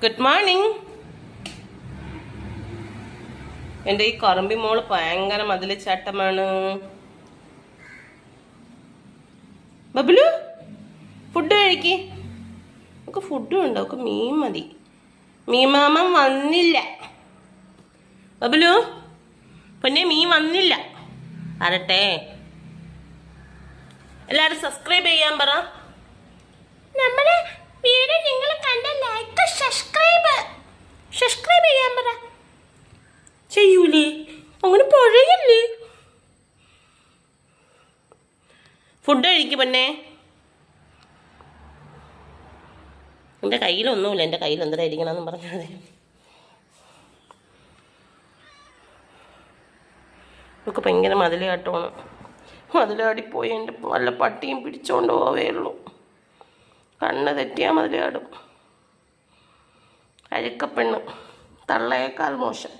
Good morning. എൻ്റെ ഈ കറമ്പി മോള് ഭയങ്കര മതില് ചാട്ടമാണ്. ബബിലു ഫുഡ് കഴിക്ക്. നമുക്ക് ഫുഡ് ഉണ്ട്, നമുക്ക് മീൻ മതി. മീമാമൻ വന്നില്ല. ബബിലു പൊന്നെ മീൻ വന്നില്ല. വരട്ടെ. എല്ലാരും സബ്സ്ക്രൈബ് ചെയ്യാൻ പറ. നമ്മുടെ വീഡിയോ നിങ്ങൾ കണ്ട ലൈക്ക് സബ്സ്ക്രൈബ് ചെയ്യാൻ പറ. ചെയ്യൂലേ? അങ്ങനെ പഴയല്ലേ. ഫുഡ് കഴിക്കും പൊന്നെ. എൻ്റെ കയ്യിലൊന്നുമില്ല. എൻ്റെ കയ്യിൽ എന്തിനാ ഇരിക്കണമെന്ന് പറഞ്ഞാൽ മതി. നമുക്ക് ഭയങ്കര മതിലാട്ടമാണ്. മതിലാടിപ്പോയി എൻ്റെ വല്ല പട്ടിയും പിടിച്ചോണ്ട് പോവേ ഉള്ളൂ. കണ്ണ് തെറ്റിയാൽ മതിലാടും. അഴുക്കപ്പെണ്ണ്, തള്ളയേക്കാൾ മോശം.